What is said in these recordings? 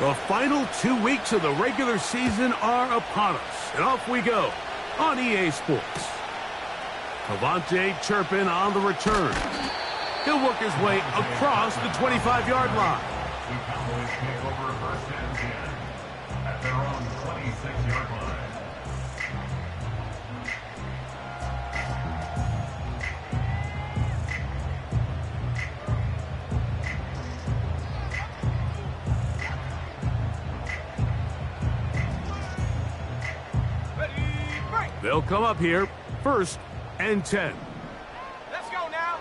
The final 2 weeks of the regular season are upon us, and off we go on EA Sports. Cavante Turpin on the return. He'll work his way across the 25-yard line. The Cowboys take over first and 10 at their own 26-yard line. They'll come up here, first and 10. Let's go now.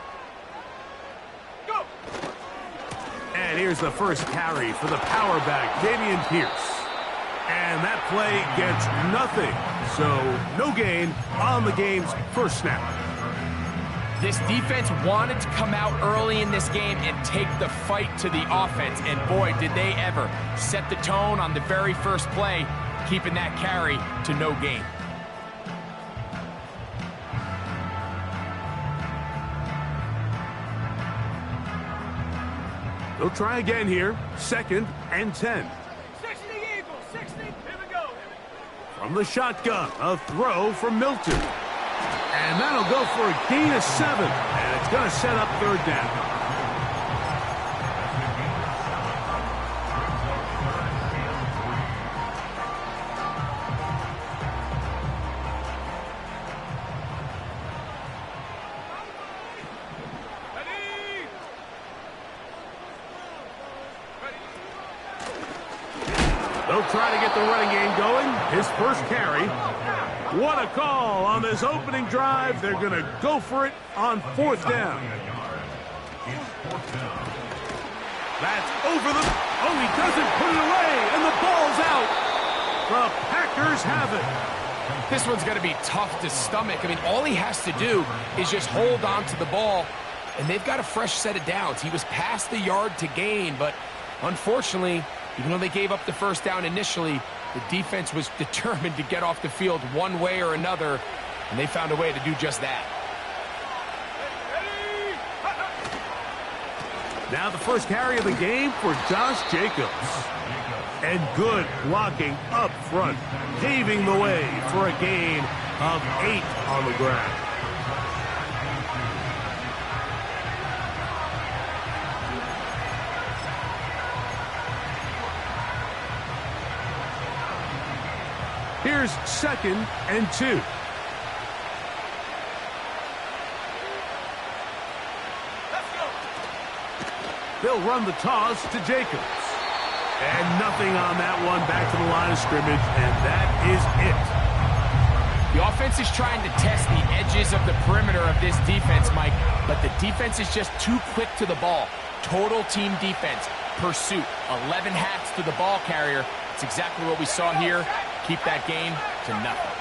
Go. And here's the first carry for the power back, Dameon Pierce. And that play gets nothing. So no gain on the game's first snap. This defense wanted to come out early in this game and take the fight to the offense. And boy, did they ever set the tone on the very first play, keeping that carry to no gain. They'll try again here. Second and 10. 60 Eagles, 60. Here we go. From the shotgun, a throw from Milton. And that'll go for a gain of 7. And it's going to set up third down. They'll try to get the running game going. His first carry. What a call on this opening drive. They're going to go for it on fourth down. That's over the... Oh, he doesn't put it away, and the ball's out. The Packers have it. This one's going to be tough to stomach. I mean, all he has to do is just hold on to the ball, and they've got a fresh set of downs. He was past the yard to gain, but unfortunately, even though they gave up the first down initially, the defense was determined to get off the field one way or another, and they found a way to do just that. Now the first carry of the game for Josh Jacobs. And good blocking up front, paving the way for a gain of 8 on the ground. Here's second and 2. They'll run the toss to Jacobs. And nothing on that one. Back to the line of scrimmage, and that is it. The offense is trying to test the edges of the perimeter of this defense, Mike, but the defense is just too quick to the ball. Total team defense, pursuit, 11 hats to the ball carrier. It's exactly what we saw here. Keep that game to nothing.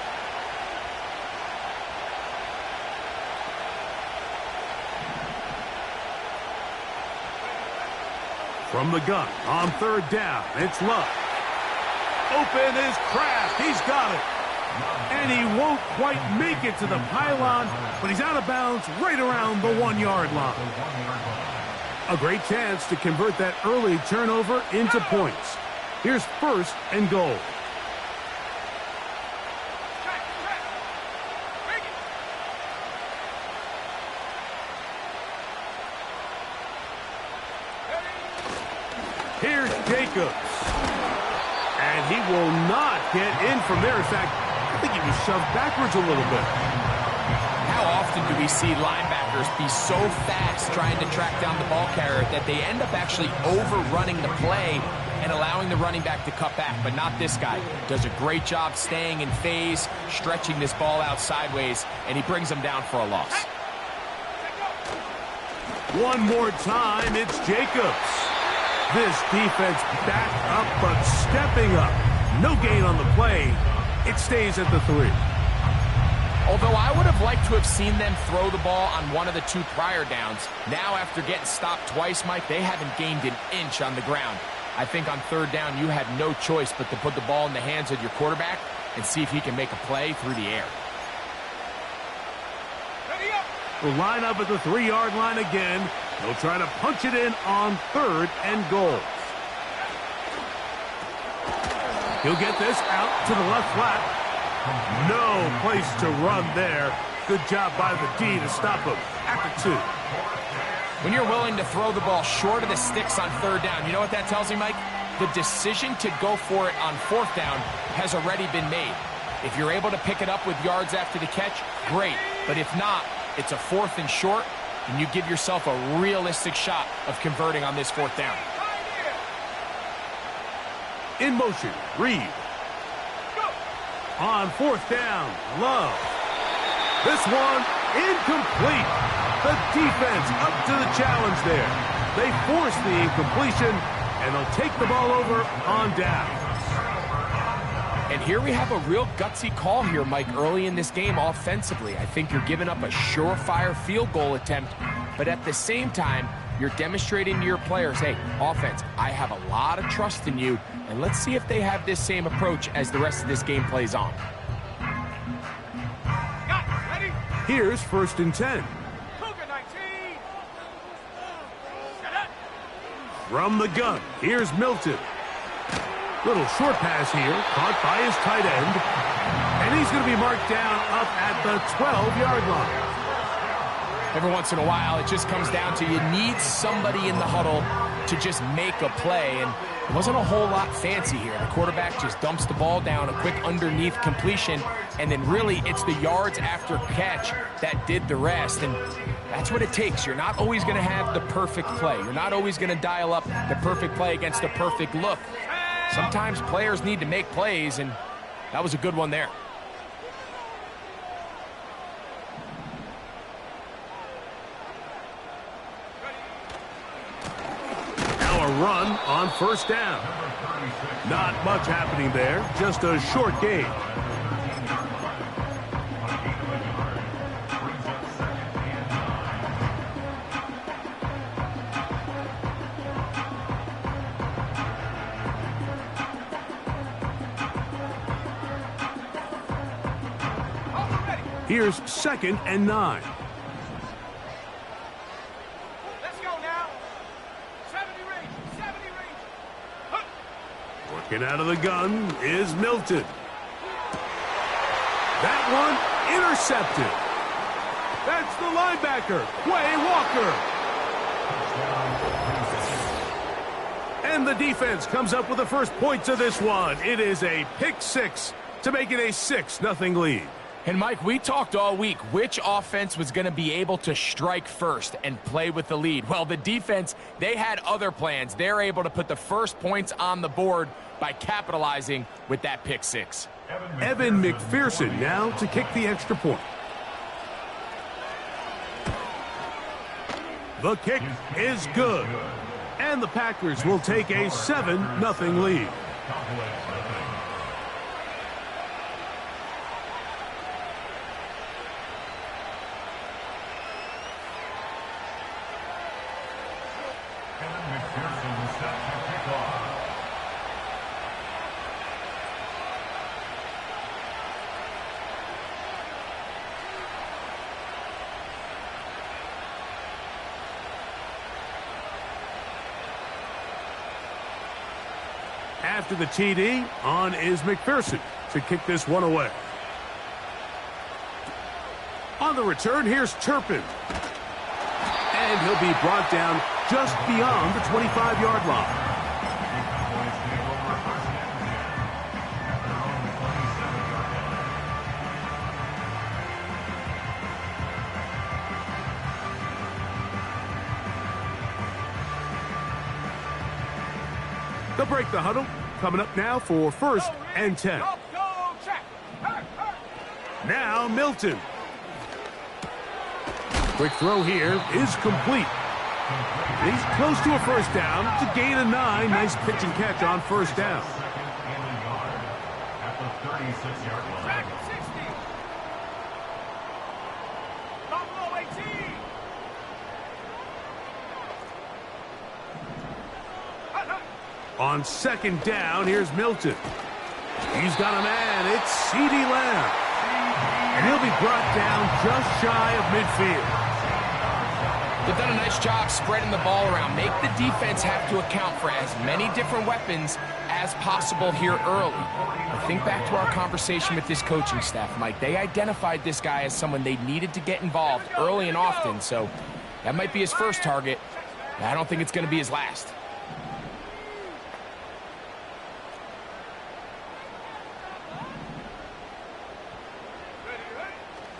From the gun on third down, it's Love. Open is Kraft. He's got it. And he won't quite make it to the pylon, but he's out of bounds right around the 1-yard line. A great chance to convert that early turnover into points. Here's first and goal. Here's Jacobs. And he will not get in from there. In fact, I think he was shoved backwards a little bit. How often do we see linebackers be so fast trying to track down the ball carrier that they end up actually overrunning the play and allowing the running back to cut back? But not this guy. Does a great job staying in phase, stretching this ball out sideways, and he brings them down for a loss. One more time, it's Jacobs. This defense back up, but stepping up. No gain on the play. It stays at the 3. Although I would have liked to have seen them throw the ball on one of the 2 prior downs. Now, after getting stopped twice, Mike, they haven't gained an inch on the ground. I think on third down, you had no choice but to put the ball in the hands of your quarterback and see if he can make a play through the air. We'll line up at the 3-yard line again. They'll try to punch it in on third and goal. He'll get this out to the left flat. No place to run there. Good job by the D to stop him after 2. When you're willing to throw the ball short of the sticks on 3rd down, you know what that tells me, Mike? The decision to go for it on 4th down has already been made. If you're able to pick it up with yards after the catch, great. But if not, it's a 4th and short, and you give yourself a realistic shot of converting on this 4th down. In motion, Reed. On 4th down, Love. This one, incomplete. The defense up to the challenge there. They force the incompletion, and they'll take the ball over on down. And here we have a real gutsy call here, Mike, early in this game offensively. I think you're giving up a surefire field goal attempt, but at the same time, you're demonstrating to your players, hey, offense, I have a lot of trust in you, and let's see if they have this same approach as the rest of this game plays on. Here's 1st and 10. From the gun, here's Milton. Little short pass here, caught by his tight end. And he's going to be marked down up at the 12-yard line. Every once in a while, it just comes down to you need somebody in the huddle to just make a play. And it wasn't a whole lot fancy here. The quarterback just dumps the ball down, a quick underneath completion, and then really it's the yards after catch that did the rest. And that's what it takes. You're not always going to have the perfect play. You're not always going to dial up the perfect play against the perfect look. Sometimes players need to make plays, and that was a good one there. Now a run on 1st down. Not much happening there, just a short gain. Here's 2nd and 9. Let's go now. 70 range, 70 range. Huh. Working out of the gun is Milton. That one intercepted. That's the linebacker, Quay Walker. And the defense comes up with the first points of this one. It is a pick 6 to make it a 6-0 lead. And, Mike, we talked all week which offense was going to be able to strike first and play with the lead. Well, the defense, they had other plans. They're able to put the first points on the board by capitalizing with that pick 6. Evan McPherson now to kick the extra point. The kick is good. And the Packers will take a 7-0 lead. After the TD, on is McPherson to kick this one away. On the return, here's Turpin. And he'll be brought down just beyond the 25-yard line. They'll break the huddle. Coming up now for 1st and 10. Now Milton. Quick throw here is complete. He's close to a 1st down. It's a gain of 9. Nice pitch and catch on 1st down. At the 36-yard line. On 2nd down, here's Milton. He's got a man. It's CeeDee Lamb. And he'll be brought down just shy of midfield. They've done a nice job spreading the ball around. Make the defense have to account for as many different weapons as possible here early. I think back to our conversation with this coaching staff, Mike. They identified this guy as someone they needed to get involved early and often, so that might be his first target. I don't think it's going to be his last.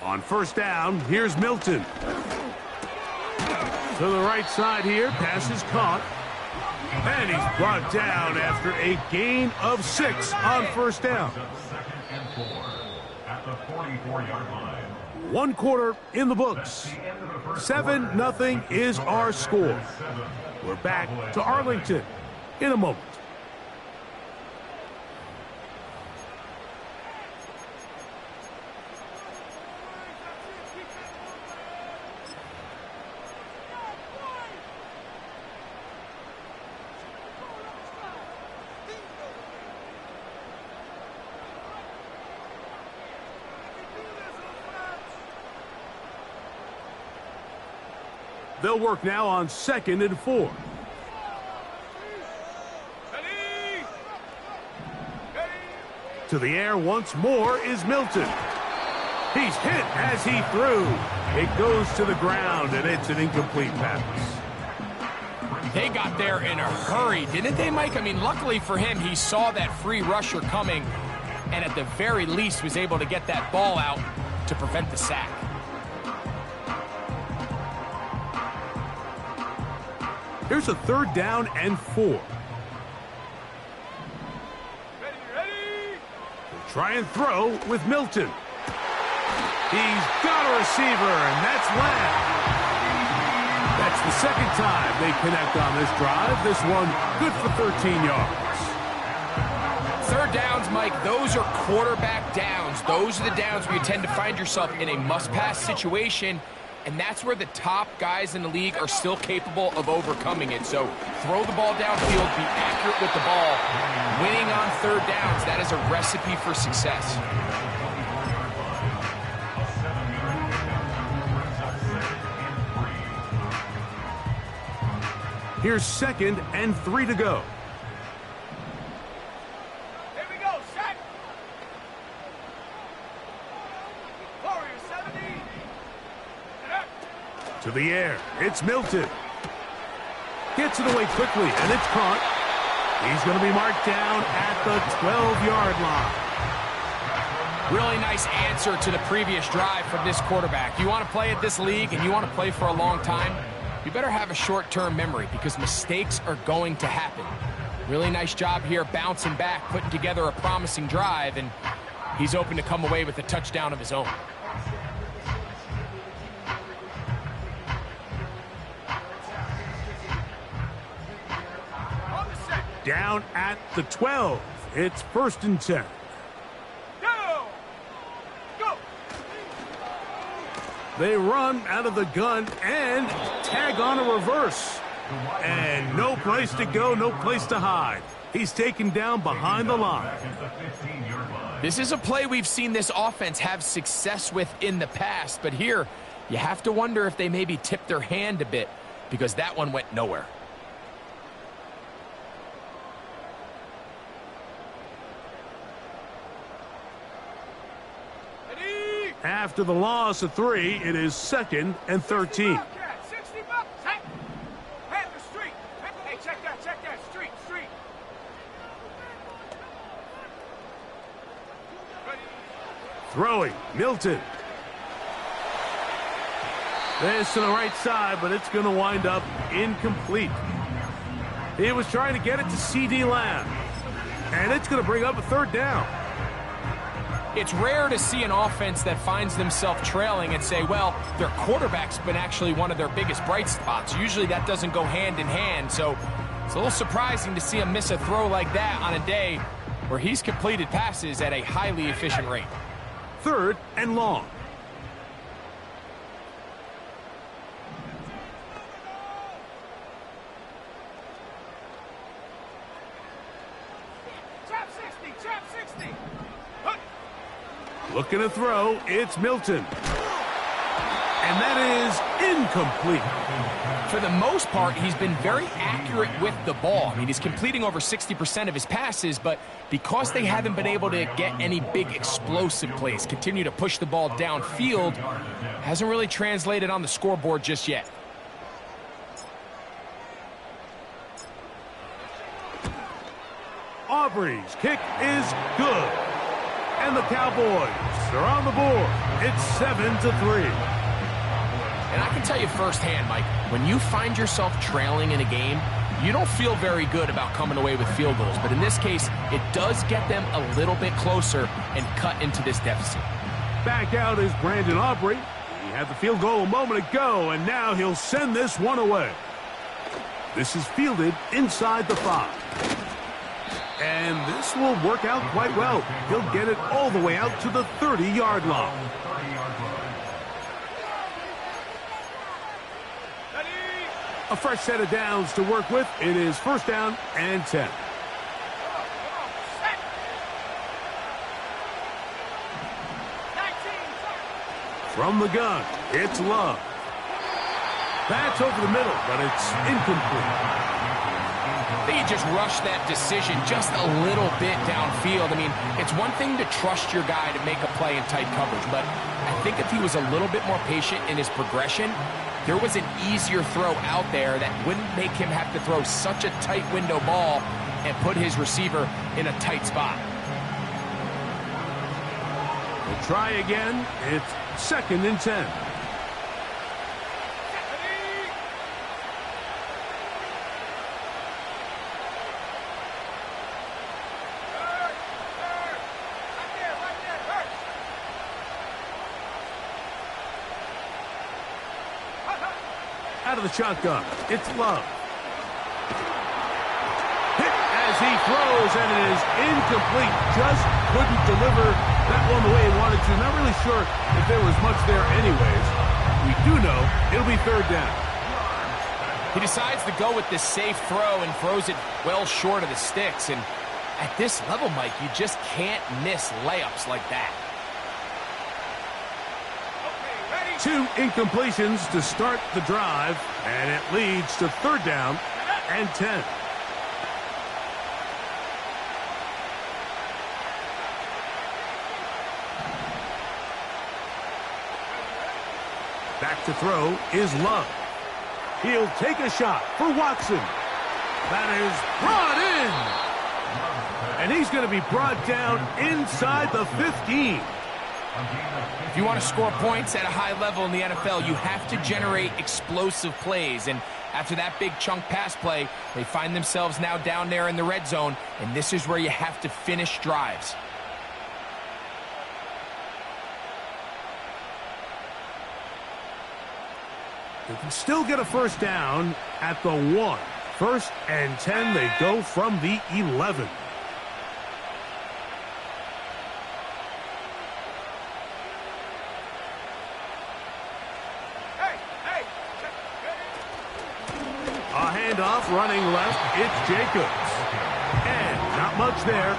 On first down, here's Milton. To the right side here, pass is caught. And he's brought down after a gain of 6 on first down. Second and 4 at the 44-yard line. 1 quarter in the books. 7-0 is our score. We're back to Arlington in a moment. They'll work now on 2nd and 4. To the air once more is Milton. He's hit as he threw. It goes to the ground, and it's an incomplete pass. They got there in a hurry, didn't they, Mike? I mean, luckily for him, he saw that free rusher coming, and at the very least was able to get that ball out to prevent the sack. Here's a 3rd down and 4. Ready? They'll try and throw with Milton. He's got a receiver, and that's Lamb. That's the 2nd time they connect on this drive. This one good for 13 yards. 3rd downs, Mike, those are quarterback downs. Those are the downs where you tend to find yourself in a must-pass situation, and that's where the top guys in the league are still capable of overcoming it. So throw the ball downfield, be accurate with the ball. Winning on 3rd downs, that is a recipe for success. Here's 2nd and 3 to go. Here we go, set. Warrior 70. And up. To the air, it's Milton. Gets it away quickly, and it's caught. He's going to be marked down at the 12-yard line. Really nice answer to the previous drive from this quarterback. You want to play at this league and you want to play for a long time, you better have a short-term memory because mistakes are going to happen. Really nice job here bouncing back, putting together a promising drive, and he's open to come away with a touchdown of his own. Down at the 12. It's 1st and 10. Go. They run out of the gun and tag on a reverse. And no place to go, no place to hide. He's taken down behind the line. This is a play we've seen this offense have success with in the past, but here you have to wonder if they maybe tipped their hand a bit because that one went nowhere. After the loss of 3, it is 2nd and 13. 60 bucks. Hey, the street. Hey, check that. Street. Ready? Throwing, Milton. This to the right side, but it's going to wind up incomplete. He was trying to get it to C.D. Lamb. And it's going to bring up a 3rd down. It's rare to see an offense that finds themselves trailing and say, well, their quarterback's been actually one of their biggest bright spots. Usually that doesn't go hand in hand, so it's a little surprising to see him miss a throw like that on a day where he's completed passes at a highly efficient rate. 3rd and long. Trap 60. Looking to throw, it's Milton. And that is incomplete. For the most part, he's been very accurate with the ball. I mean, he's completing over 60% of his passes, but because they haven't been able to get any big explosive plays, continue to push the ball downfield, hasn't really translated on the scoreboard just yet. Aubrey's kick is good. And the Cowboys are on the board. It's 7-3. And I can tell you firsthand, Mike, when you find yourself trailing in a game, you don't feel very good about coming away with field goals. But in this case, it does get them a little bit closer and cut into this deficit. Back out is Brandon Aubrey. He had the field goal a moment ago, and now he'll send this one away. This is fielded inside the 5. And this will work out quite well. He'll get it all the way out to the 30-yard line. A fresh set of downs to work with. It is 1st down and 10. From the gun, it's Love. That's over the middle, but it's incomplete. I think he just rushed that decision just a little bit downfield. I mean, it's one thing to trust your guy to make a play in tight coverage, but I think if he was a little bit more patient in his progression, there was an easier throw out there that wouldn't make him have to throw such a tight window ball and put his receiver in a tight spot. We'll try again. It's 2nd and 10. Out of the shotgun, it's Love. Hit as he throws, and it is incomplete. Just couldn't deliver that one the way he wanted to. Not really sure if there was much there anyways. We do know it'll be 3rd down. He decides to go with this safe throw and throws it well short of the sticks. And at this level, Mike, you just can't miss layups like that. 2 incompletions to start the drive, and it leads to 3rd down and 10. Back to throw is Love. He'll take a shot for Watson. That is brought in. And he's going to be brought down inside the 15. If you want to score points at a high level in the NFL, you have to generate explosive plays. And after that big chunk pass play, they find themselves now down there in the red zone, and this is where you have to finish drives. They can still get a 1st down at the 1. 1st and 10, they go from the 11. Off running left, it's Jacobs. And not much there.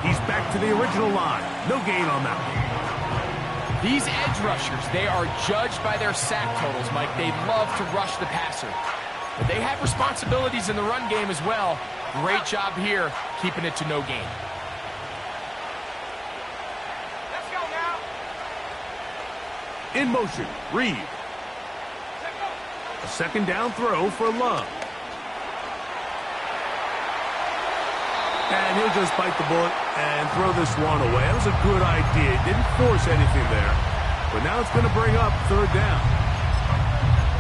He's back to the original line. No gain on that one. These edge rushers, they are judged by their sack totals, Mike. They love to rush the passer. But they have responsibilities in the run game as well. Great job here, keeping it to no gain. Let's go now. In motion, Reed. A 2nd down throw for Love. And he'll just bite the bullet and throw this one away. That was a good idea. Didn't force anything there. But now it's going to bring up 3rd down.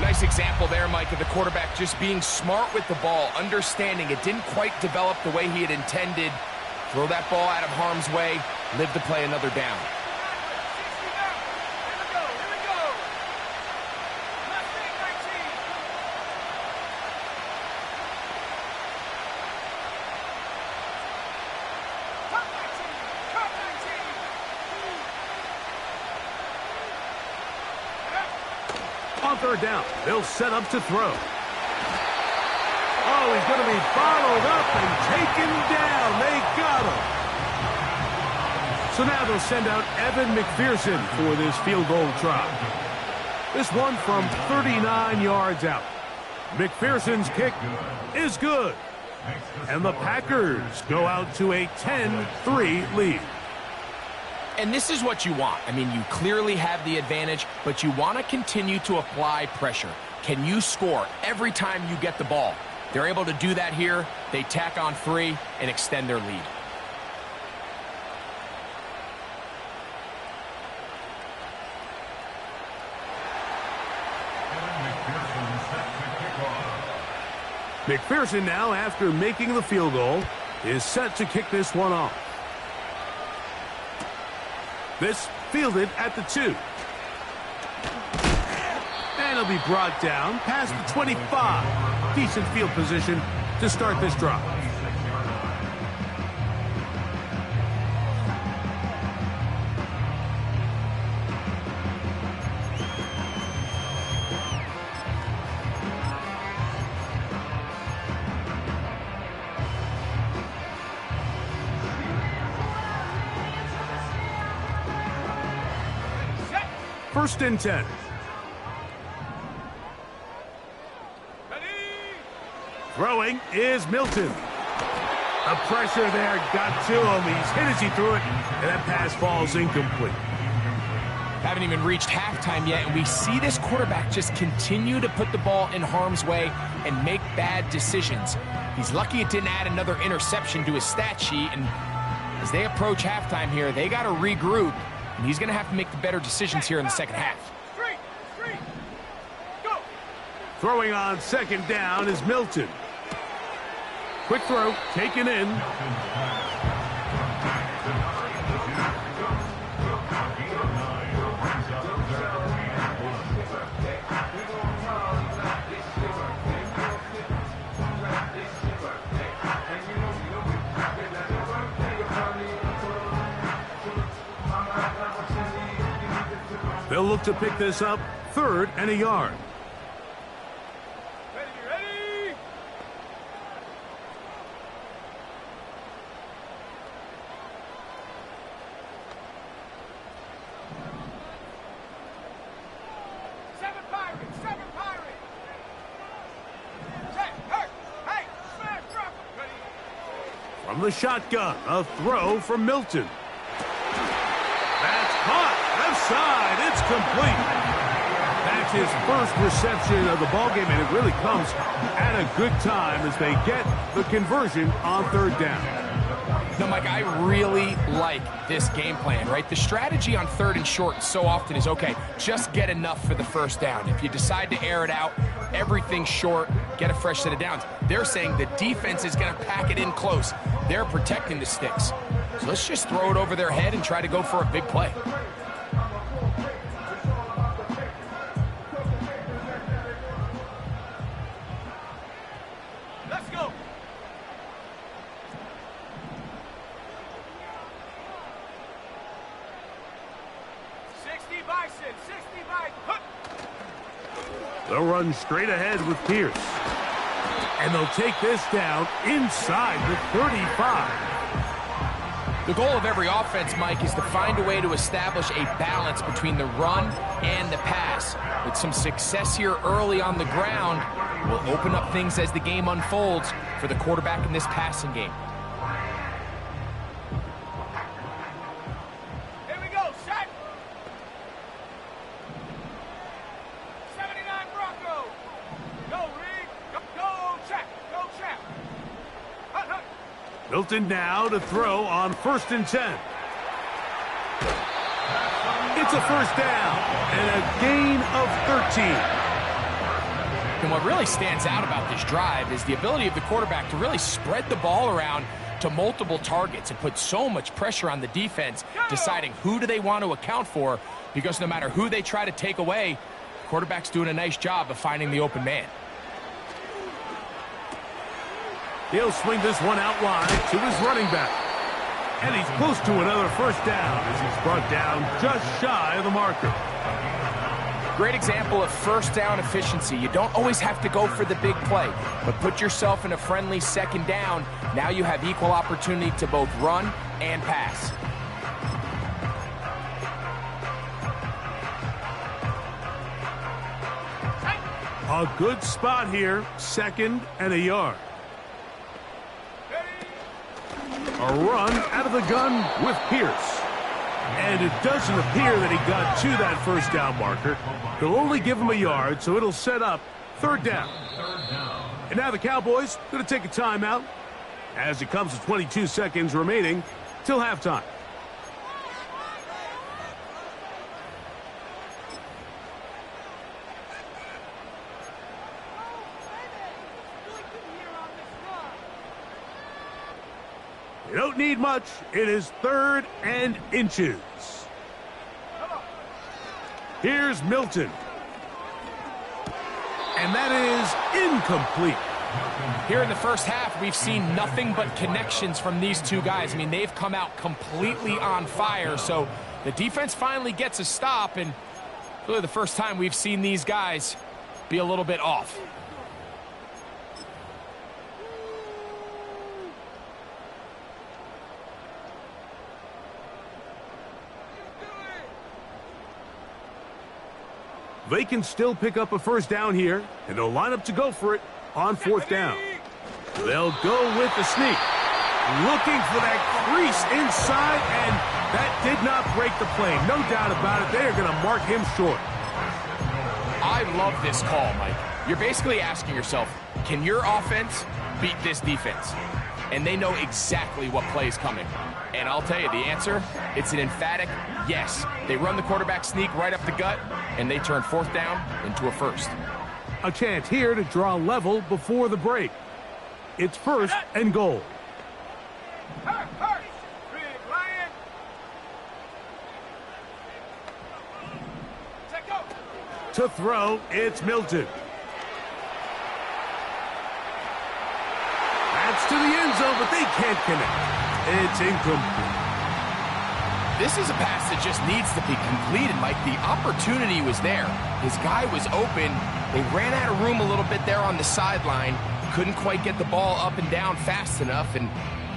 Nice example there, Mike, of the quarterback just being smart with the ball, understanding it didn't quite develop the way he had intended. Throw that ball out of harm's way, live to play another down. On 3rd down, they'll set up to throw. Oh, he's going to be followed up and taken down. They got him. So now they'll send out Evan McPherson for this field goal try. This one from 39 yards out. McPherson's kick is good. And the Packers go out to a 10-3 lead. And this is what you want. I mean, you clearly have the advantage, but you want to continue to apply pressure. Can you score every time you get the ball? They're able to do that here. They tack on 3 and extend their lead. McPherson now, after making the field goal, is set to kick this one off. This fielded at the 2. And he'll be brought down past the 25. Decent field position to start this drive. First and 10. Throwing is Milton. The pressure there got to him. He's hit as he threw it, and that pass falls incomplete. Haven't even reached halftime yet, and we see this quarterback just continue to put the ball in harm's way and make bad decisions. He's lucky it didn't add another interception to his stat sheet, and as they approach halftime here, they got to regroup, and he's going to have to make the better decisions here in the second half. Go. Throwing on second down is Milton. Quick throw, taken in. They'll look to pick this up, 3rd and a yard. Ready? 7 Pirates, 7 Pirates. Hey, smash, drop. Ready? From the shotgun, a throw from Milton. That's caught. Left side, it's complete. That's his first reception of the ballgame, and it really comes at a good time as they get the conversion on 3rd down. No, Mike, I really like this game plan, right? The strategy on 3rd and short so often is, okay, just get enough for the first down. If you decide to air it out, everything's short, get a fresh set of downs. They're saying the defense is going to pack it in close. They're protecting the sticks. So let's just throw it over their head and try to go for a big play. Let's go. They'll run straight ahead with Pierce. And they'll take this down inside the 35. The goal of every offense, Mike, is to find a way to establish a balance between the run and the pass. With some success here early on the ground, will open up things as the game unfolds for the quarterback in this passing game. Here we go, set. 79 Bronco. Go, Reed. Go, check. Go, check. Hut, hut. Milton now to throw on 1st and 10. It's a first down and a gain of 13. And what really stands out about this drive is the ability of the quarterback to really spread the ball around to multiple targets and put so much pressure on the defense, deciding who do they want to account for, because no matter who they try to take away, the quarterback's doing a nice job of finding the open man. He'll swing this one out wide to his running back. And he's close to another first down as he's brought down just shy of the marker. Great example of first down efficiency. You don't always have to go for the big play, but put yourself in a friendly second down. Now you have equal opportunity to both run and pass. A good spot here, 2nd and a yard. A run out of the gun with Pierce. And it doesn't appear that he got to that first down marker. They'll only give him a yard, so it'll set up 3rd down. And now the Cowboys going to take a timeout as it comes to 22 seconds remaining till halftime. You don't need much. It is 3rd and inches. Here's Milton. And that is incomplete. Here in the first half, we've seen nothing but connections from these two guys. I mean, they've come out completely on fire. So the defense finally gets a stop, and really the first time we've seen these guys be a little bit off. They can still pick up a first down here, and they'll line up to go for it on 4th down. They'll go with the sneak. Looking for that crease inside, and that did not break the play. No doubt about it. They are going to mark him short. I love this call, Mike. You're basically asking yourself, can your offense beat this defense? And they know exactly what play is coming. And I'll tell you the answer, it's an emphatic yes. They run the quarterback sneak right up the gut, and they turn 4th down into a 1st. A chance here to draw level before the break. It's 1st and goal. To throw, it's Milton. That's to the end zone, but they can't connect. It's incomplete. This is a pass that just needs to be completed, Mike. The opportunity was there. His guy was open. They ran out of room a little bit there on the sideline. Couldn't quite get the ball up and down fast enough, and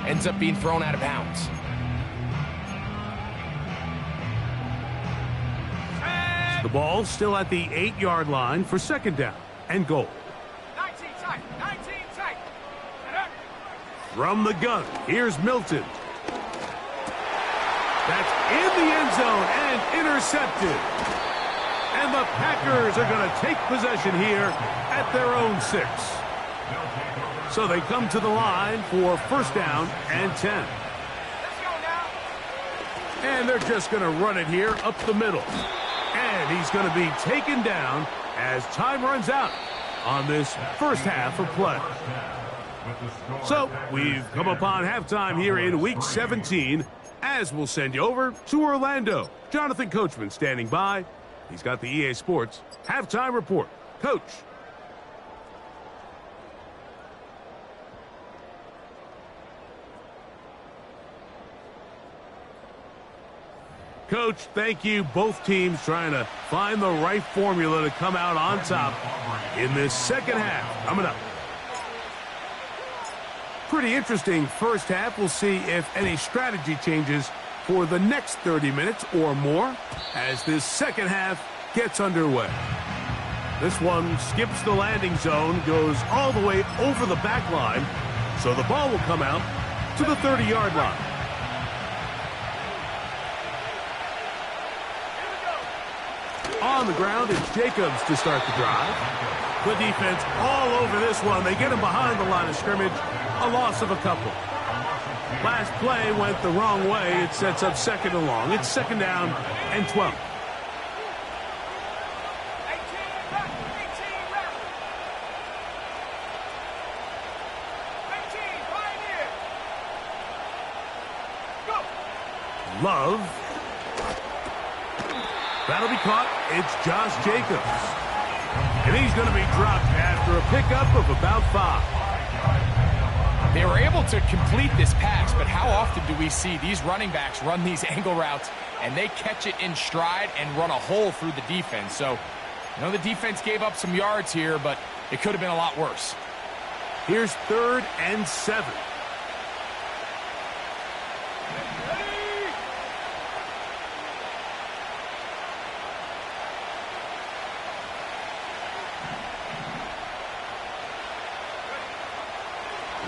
ends up being thrown out of bounds. The ball still at the 8-yard line for 2nd down and goal. 19 tight, 19 tight. From the gun, here's Milton. That's in the end zone and intercepted. And the Packers are going to take possession here at their own 6. So they come to the line for 1st down and 10. Let's go now. And they're just going to run it here up the middle. And he's going to be taken down as time runs out on this first half of play. So we've come upon halftime here in Week 17, as we'll send you over to Orlando. Jonathan Coachman standing by. He's got the EA Sports halftime report. Coach. Coach, thank you. Both teams trying to find the right formula to come out on top in this second half. Coming up. Pretty interesting first half. We'll see if any strategy changes for the next 30 minutes or more as this second half gets underway. This one skips the landing zone, goes all the way over the back line, so the ball will come out to the 30-yard line. On the ground, it's Jacobs to start the drive. The defense all over this one. They get him behind the line of scrimmage. A loss of a couple. Last play went the wrong way. It sets up 2nd and long. It's 2nd down and 12. 18 left, 18 left. 18, pioneer. Go. Love. That'll be caught. It's Josh Jacobs. And he's going to be dropped after a pickup of about 5. They were able to complete this pass, but how often do we see these running backs run these angle routes and they catch it in stride and run a hole through the defense? So, I know the defense gave up some yards here, but it could have been a lot worse. Here's 3rd and 7.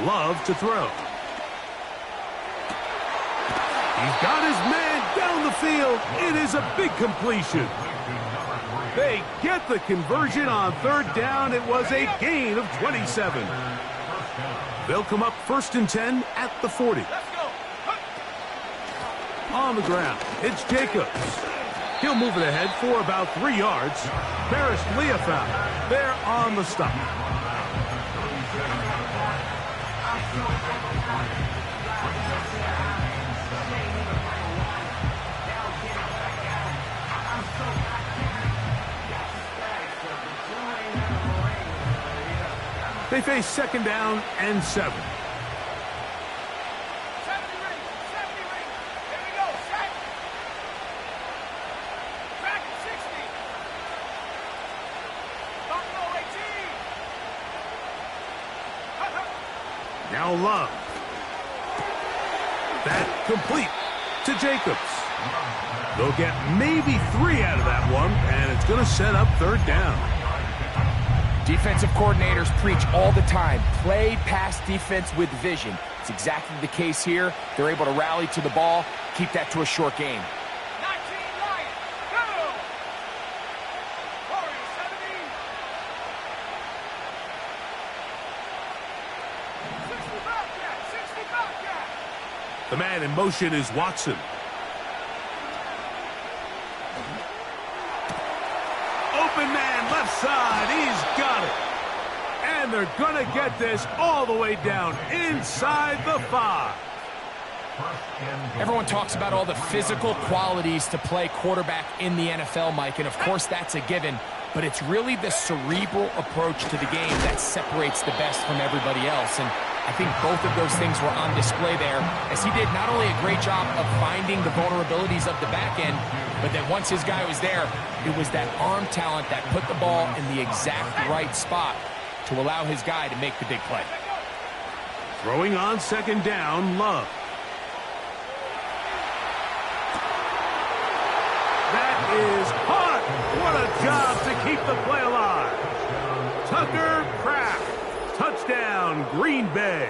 Love to throw. He's got his man down the field. It is a big completion. They get the conversion on third down. It was a gain of 27. They'll come up 1st and 10 at the 40. On the ground, it's Jacobs. He'll move it ahead for about 3 yards. Paris Leofound, they're on the stop. They face 2nd down and 7. Now Love. That complete to Jacobs. They'll get maybe 3 out of that one, and it's going to set up 3rd down. Defensive coordinators preach all the time, play pass defense with vision. It's exactly the case here. They're able to rally to the ball, keep that to a short game. 19 Lions, go! Warriors 70. 60 Bobcat, 60 Bobcat. The man in motion is Watson. Open man, left side. He's got it. And they're going to get this all the way down inside the 5. Everyone talks about all the physical qualities to play quarterback in the NFL, Mike, and of course that's a given. But it's really the cerebral approach to the game that separates the best from everybody else. And I think both of those things were on display there, as he did not only a great job of finding the vulnerabilities of the back end, but then once his guy was there, it was that arm talent that put the ball in the exact right spot to allow his guy to make the big play. Throwing on 2nd down, Love. That is hot. What a job to keep the play alive. Tucker Kraft. Touchdown, Green Bay.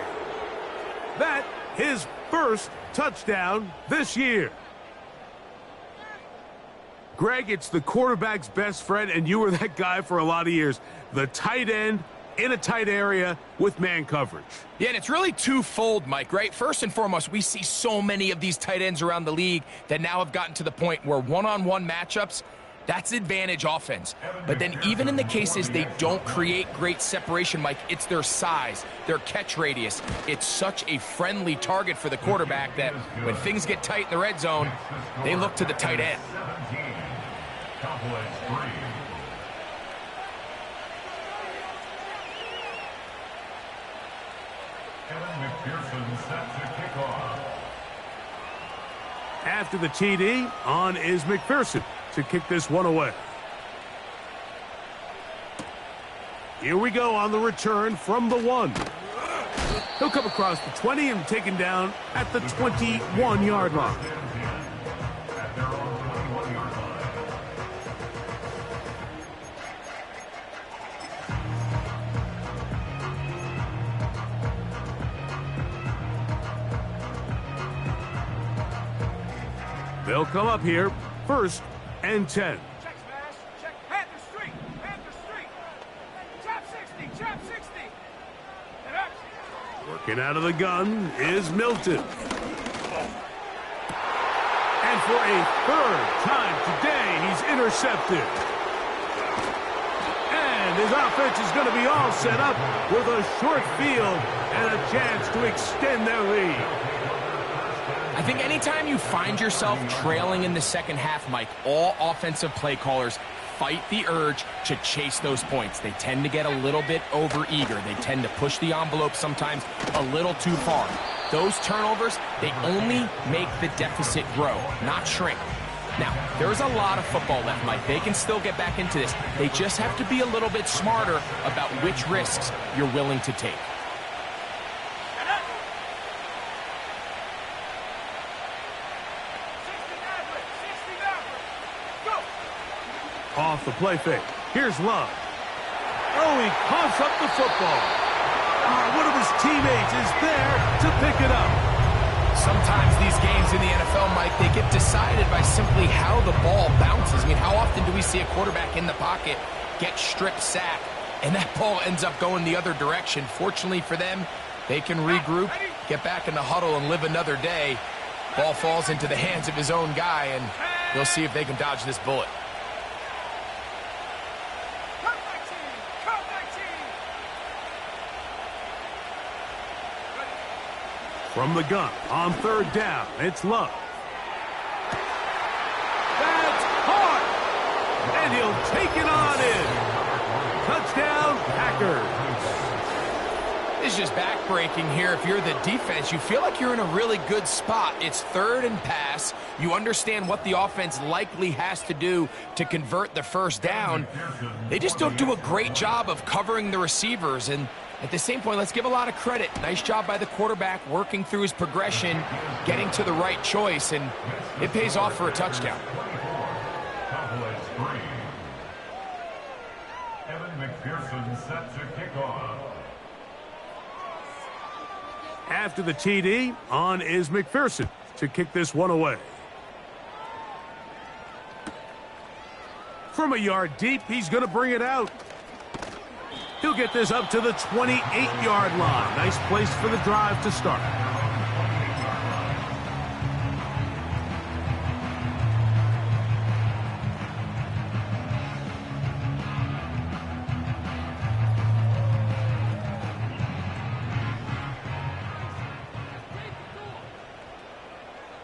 That his first touchdown this year. Greg, it's the quarterback's best friend, and you were that guy for a lot of years. The tight end in a tight area with man coverage. Yeah, and it's really twofold, Mike, right? First and foremost, we see so many of these tight ends around the league that now have gotten to the point where one-on-one matchups, that's advantage offense. But then even in the cases they don't create great separation, Mike, it's their size, their catch radius. It's such a friendly target for the quarterback that when things get tight in the red zone, they look to the tight end. Cowboys 3. Kevin McPherson set to kick off. After the TD, on is McPherson to kick this one away. Here we go on the return from the 1. He'll come across the 20 and taken down at the 21-yard line. At their own 21-yard line. They'll come up here, 1st and 10. Check smash, check Panther Street, Panther Street. Chop 60, chop 60. And up. Working out of the gun is Milton. And for a 3rd time today, he's intercepted. And his offense is going to be all set up with a short field and a chance to extend their lead. I think anytime you find yourself trailing in the second half, Mike, all offensive play callers fight the urge to chase those points. They tend to get a little bit overeager. They tend to push the envelope sometimes a little too far. Those turnovers, they only make the deficit grow, not shrink. Now, there's a lot of football left, Mike. They can still get back into this. They just have to be a little bit smarter about which risks you're willing to take. Off the play fake. Here's Love. Oh, he coughs up the football. What a teammates is there to pick it up. Sometimes these games in the NFL, Mike, they get decided by simply how the ball bounces. I mean, how often do we see a quarterback in the pocket get strip sacked, and that ball ends up going the other direction? Fortunately for them, they can regroup, get back in the huddle, and live another day. Ball falls into the hands of his own guy, and they'll see if they can dodge this bullet. From the gun, on third down, it's Love. That's caught! And he'll take it on in. Touchdown, Packers. It's just backbreaking here. If you're the defense, you feel like you're in a really good spot. It's third and pass. You understand what the offense likely has to do to convert the first down. They just don't do a great job of covering the receivers. And at the same point, let's give a lot of credit. Nice job by the quarterback working through his progression, getting to the right choice, and it pays off for a touchdown. Cowboys 3. Evan McPherson set to kick off. After the TD, on is McPherson to kick this one away. From a yard deep, he's going to bring it out. He'll get this up to the 28-yard line. Nice place for the drive to start.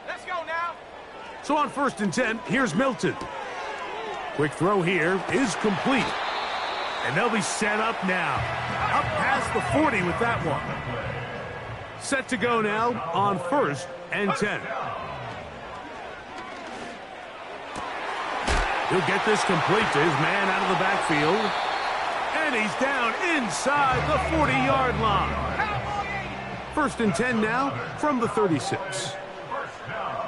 Let's go now. So on 1st and 10, here's Milton. Quick throw here is complete. And they'll be set up now. Up past the 40 with that one. Set to go now on 1st and 10. He'll get this complete to his man out of the backfield. And he's down inside the 40-yard line. 1st and 10 now from the 36. First down.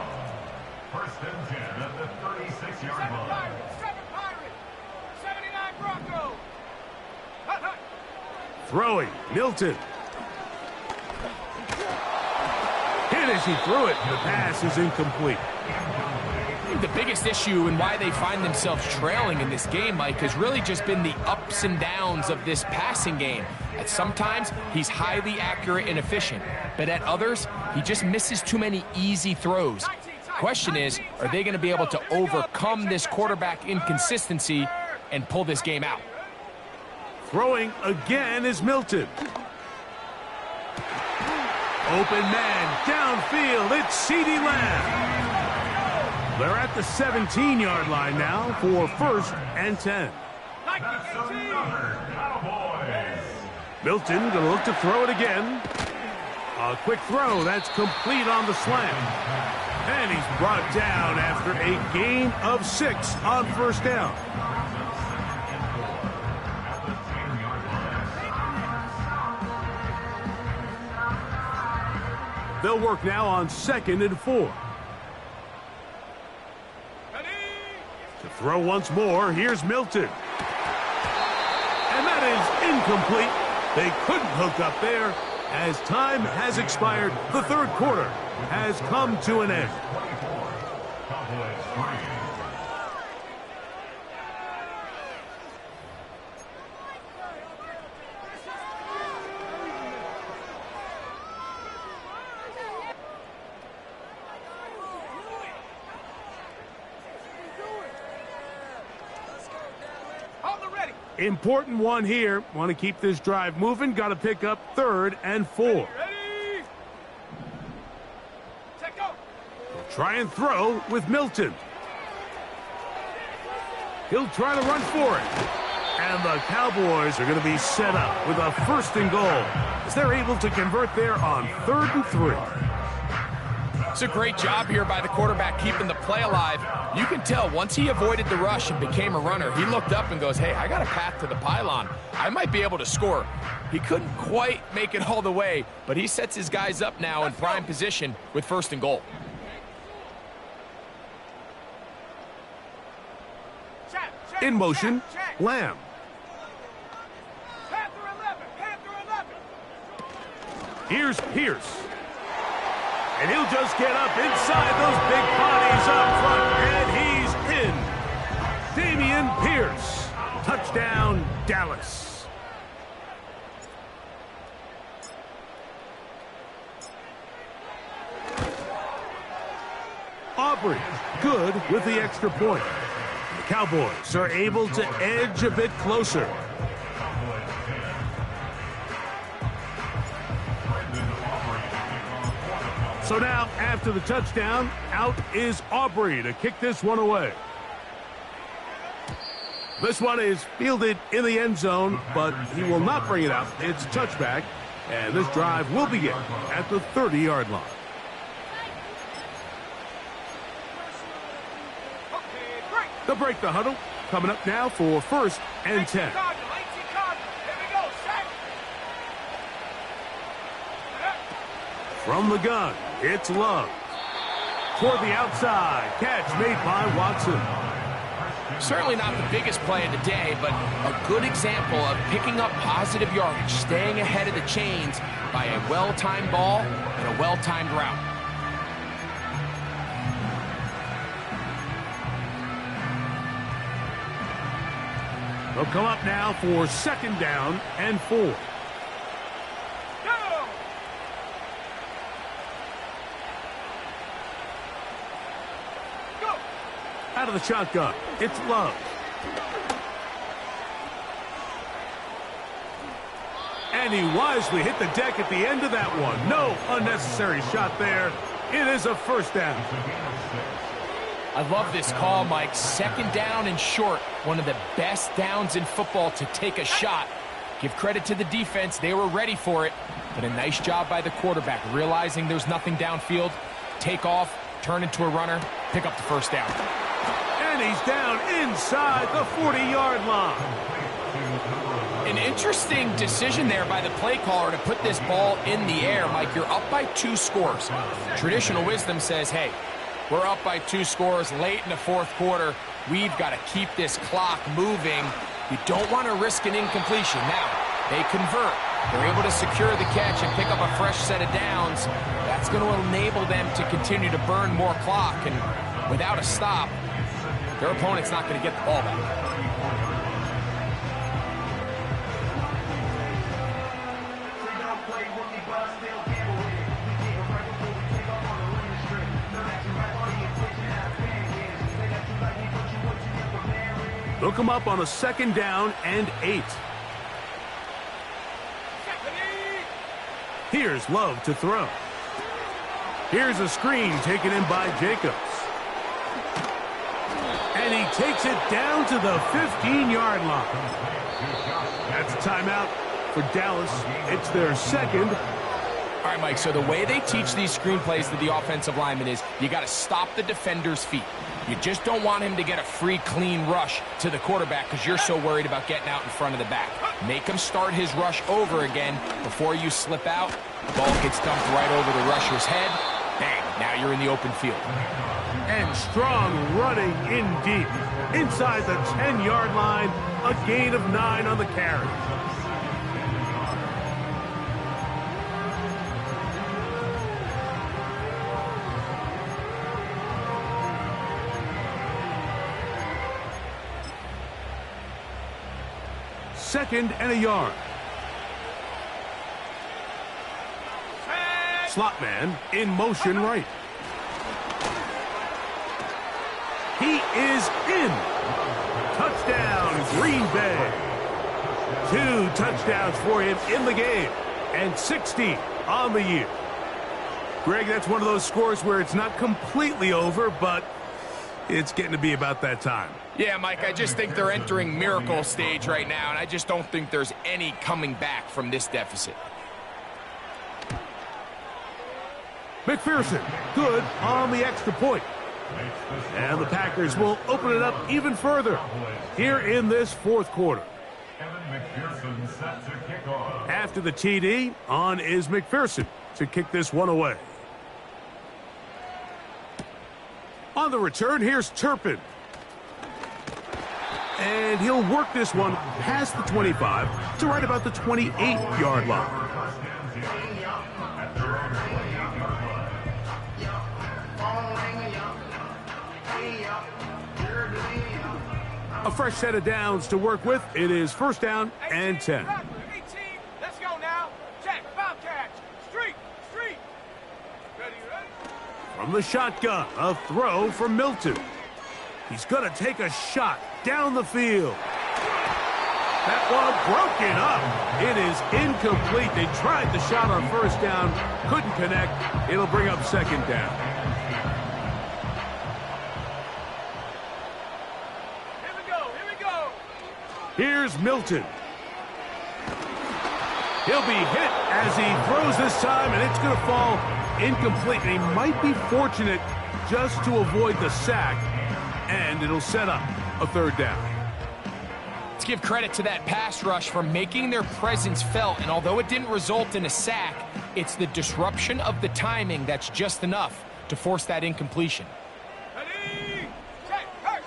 1st and 10 at the 36-yard line. 7 Pirates. 79 Broncos. Throwing, Milton. Hit as he threw it. The pass is incomplete. I think the biggest issue and why they find themselves trailing in this game, Mike, has really just been the ups and downs of this passing game. At sometimes, he's highly accurate and efficient, but at others, he just misses too many easy throws. Question is, are they going to be able to overcome this quarterback inconsistency and pull this game out? Throwing again is Milton. Open man, downfield, it's CeeDee Lamb. They're at the 17-yard line now for 1st and 10. That's another Cowboys. Milton going to look to throw it again. A quick throw, that's complete on the slant. And he's brought down after a gain of 6 on 1st down. They'll work now on 2nd and 4. Ready? To throw once more, here's Milton. And that is incomplete. They couldn't hook up there as time has expired. The 3rd quarter has come to an end. 24. Cowboys 3. Important one here. Want to keep this drive moving. Got to pick up 3rd and 4. Ready? Check go. Try and throw with Milton. He'll try to run for it. And the Cowboys are going to be set up with a 1st and goal as they're able to convert there on 3rd and 3. It's a great job here by the quarterback keeping the play alive. You can tell once he avoided the rush and became a runner, he looked up and goes, hey, I got a path to the pylon. I might be able to score. He couldn't quite make it all the way, but he sets his guys up now in prime position with 1st and goal. In motion, Lamb. Panther 11, Panther 11. Here's Pierce. And he'll just get up inside those big bodies up front, and he's in. Damian Pierce. Touchdown, Dallas. Aubrey, good with the extra point. The Cowboys are able to edge a bit closer. So now, after the touchdown, out is Aubrey to kick this one away. This one is fielded in the end zone, but he will not bring it out. It's a touchback, and this drive will begin at the 30-yard line. They'll break the huddle. Coming up now for 1st and 10. From the gun, it's Love. Toward the outside, catch made by Watson. Certainly not the biggest play of the day, but a good example of picking up positive yardage, staying ahead of the chains by a well-timed ball and a well-timed route. They'll come up now for 2nd down and 4. Out of the shotgun, it's Love. And he wisely hit the deck at the end of that one. No unnecessary shot there. It is a 1st down. I love this call, Mike. 2nd down and short. One of the best downs in football to take a shot. Give credit to the defense. They were ready for it. But a nice job by the quarterback, realizing there's nothing downfield. Take off, turn into a runner, pick up the 1st down. And he's down inside the 40-yard line. An interesting decision there by the play caller to put this ball in the air. Mike, you're up by 2 scores. Traditional wisdom says, hey, we're up by 2 scores late in the 4th quarter. We've got to keep this clock moving. You don't want to risk an incompletion. Now, they convert. They're able to secure the catch and pick up a fresh set of downs. That's going to enable them to continue to burn more clock. And without a stop, their opponent's not going to get the ball back. They'll come up on a 2nd down and 8. Here's Love to throw. Here's a screen taken in by Jacobs. And he takes it down to the 15-yard line. That's a timeout for Dallas. It's their 2nd. All right, Mike, so the way they teach these screenplays to the offensive lineman is you got to stop the defender's feet. You just don't want him to get a free, clean rush to the quarterback because you're so worried about getting out in front of the back. Make him start his rush over again before you slip out. Ball gets dumped right over the rusher's head. Bang, now you're in the open field. And strong running in deep. Inside the 10-yard line, a gain of 9 on the carry. Second and a yard. Slot man in motion right. He is in. Touchdown, Green Bay. 2 touchdowns for him in the game. And 60 on the year. Greg, that's one of those scores where it's not completely over, but it's getting to be about that time. Yeah, Mike, I just think they're entering miracle stage right now, and I just don't think there's any coming back from this deficit. McPherson, good on the extra point. And the Packers will open it up even further here in this 4th quarter. After the TD, on is McPherson to kick this one away. On the return, here's Turpin. And he'll work this one past the 25 to right about the 28-yard line. at their own 28-yard line. A fresh set of downs to work with. It is first down and 10. 18. Let's go now. Check. Foul catch. Street. Ready. From the shotgun, a throw from Milton. He's going to take a shot down the field. That one broken up. It is incomplete. They tried the shot on first down, couldn't connect. It'll bring up second down. Here we go. Here's Milton. He'll be hit as he throws this time, and it's going to fall incomplete. And he might be fortunate just to avoid the sack, and it'll set up a third down. Let's give credit to that pass rush for making their presence felt, and although it didn't result in a sack, it's the disruption of the timing that's just enough to force that incompletion. Ready. Check. Hurt.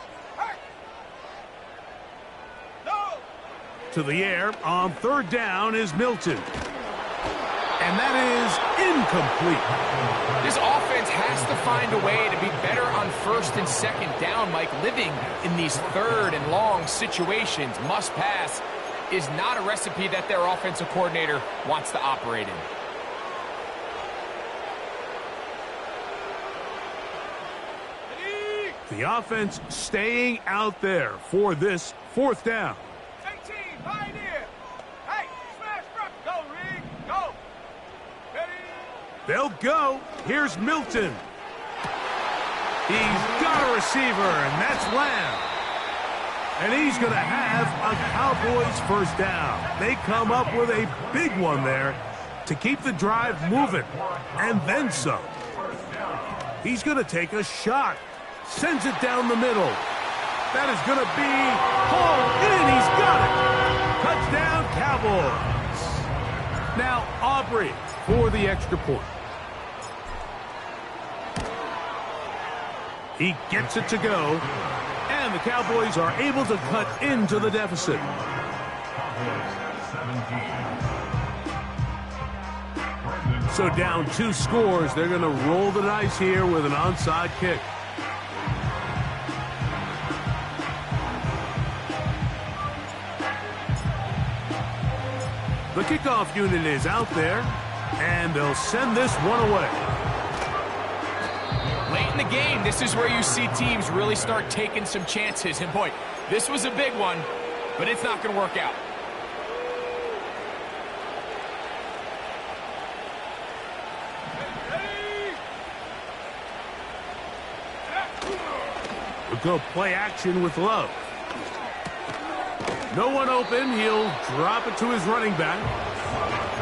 No. To the air on third down is Milton. And that is incomplete. This offense has to find a way to be better on first and second down, Mike. Living in these third and long situations, must pass, is not a recipe that their offensive coordinator wants to operate in. The offense staying out there for this fourth down. 18. Pioneer. Hey, smash front. Go, Reed. Go. Ready. They'll go. Here's Milton. He's got a receiver, and that's Lamb. And he's going to have a Cowboys first down. They come up with a big one there to keep the drive moving, and then some. He's going to take a shot. Sends it down the middle. That is going to be hauled in. He's got it. Touchdown, Cowboys. Now Aubrey for the extra point. He gets it to go, and the Cowboys are able to cut into the deficit. So down 2 scores, they're going to roll the dice here with an onside kick. The kickoff unit is out there, and they'll send this one away. Late in the game, this is where you see teams really start taking some chances. And boy, this was a big one, but it's not going to work out. We'll go play action with Love. No one open. He'll drop it to his running back.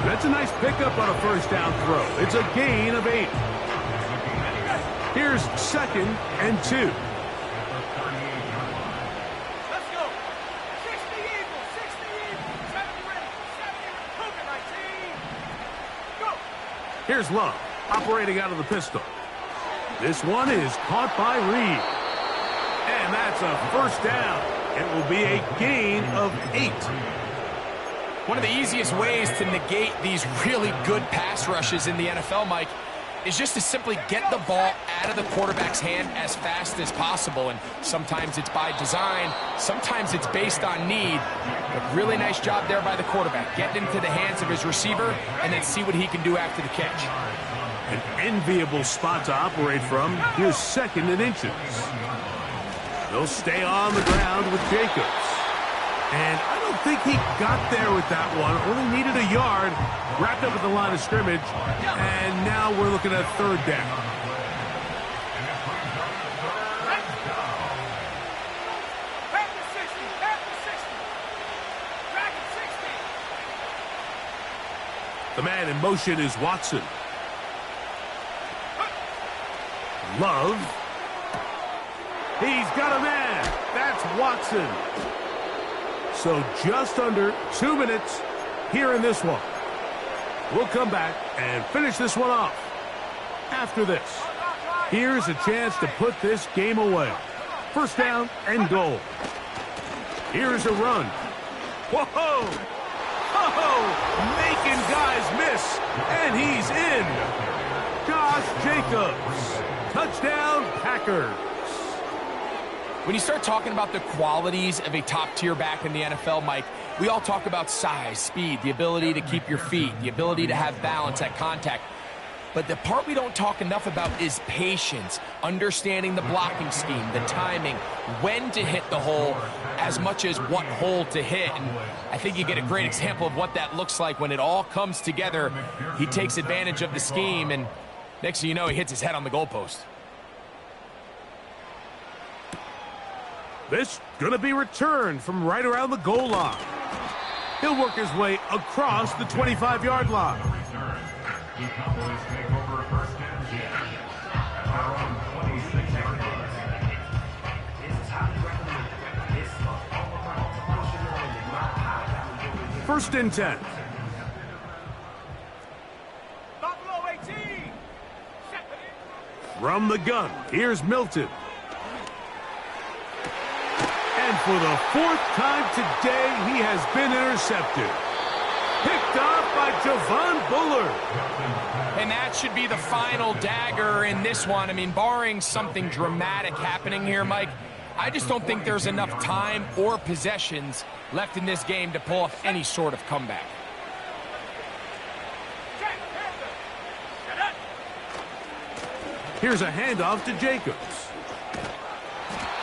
That's a nice pickup on a first down throw. It's a gain of 8. Here's second and 2. Let's go. 60 Eagles. 70 ready. 70 Cougar 19. Go. Here's Love operating out of the pistol. This one is caught by Reed. And that's a first down. It will be a gain of 8. One of the easiest ways to negate these really good pass rushes in the NFL, Mike, is just to simply get the ball out of the quarterback's hand as fast as possible. And sometimes it's by design, sometimes it's based on need. But really nice job there by the quarterback, getting into the hands of his receiver and then see what he can do after the catch. An enviable spot to operate from. Here's second and inches. They'll stay on the ground with Jacobs. And I don't think he got there with that one. Only needed a yard. Wrapped up at the line of scrimmage. And now we're looking at third down. Back to 60. Back to 60. Back at 60. The man in motion is Watson. Love. He's got a man. That's Watson. So just under 2 minutes here in this one. We'll come back and finish this one off after this. Here's a chance to put this game away. First down and goal. Here's a run. Whoa! Whoa! Making guys miss. Jacobs. Touchdown, Packers. When you start talking about the qualities of a top-tier back in the NFL, Mike, we all talk about size, speed, the ability to keep your feet, the ability to have balance at contact. But the part we don't talk enough about is patience, understanding the blocking scheme, the timing, when to hit the hole, as much as what hole to hit. And I think you get a great example of what that looks like when it all comes together. He takes advantage of the scheme, and next thing you know, he hits his head on the goalpost. This gonna be returned from right around the goal line. He'll work his way across the 25-yard line. The Cowboys take over first and 10 at their own 26-yard line. First and 10. Buffalo 18. From the gun, here's Milton. And for the fourth time today, he has been intercepted. Picked off by Javon Bullard. And that should be the final dagger in this one. I mean, barring something dramatic happening here, Mike, I just don't think there's enough time or possessions left in this game to pull off any sort of comeback. Here's a handoff to Jacobs.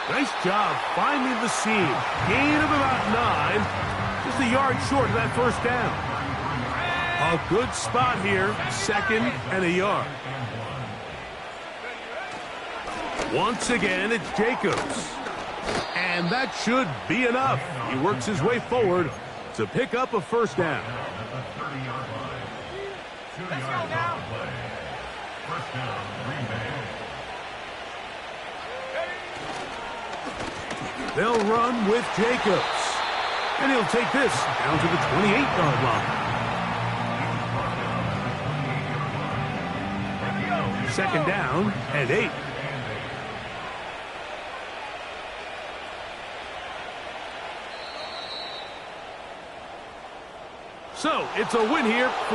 Nice job finding the seam. Gain of about 9. Just a yard short of that first down. A good spot here. Second and a yard. Once again, it's Jacobs. And that should be enough. He works his way forward to pick up a first down. Let's go now. First down, Green Bay. They'll run with Jacobs. And he'll take this down to the 28-yard line. Second down and 8. So it's a win here for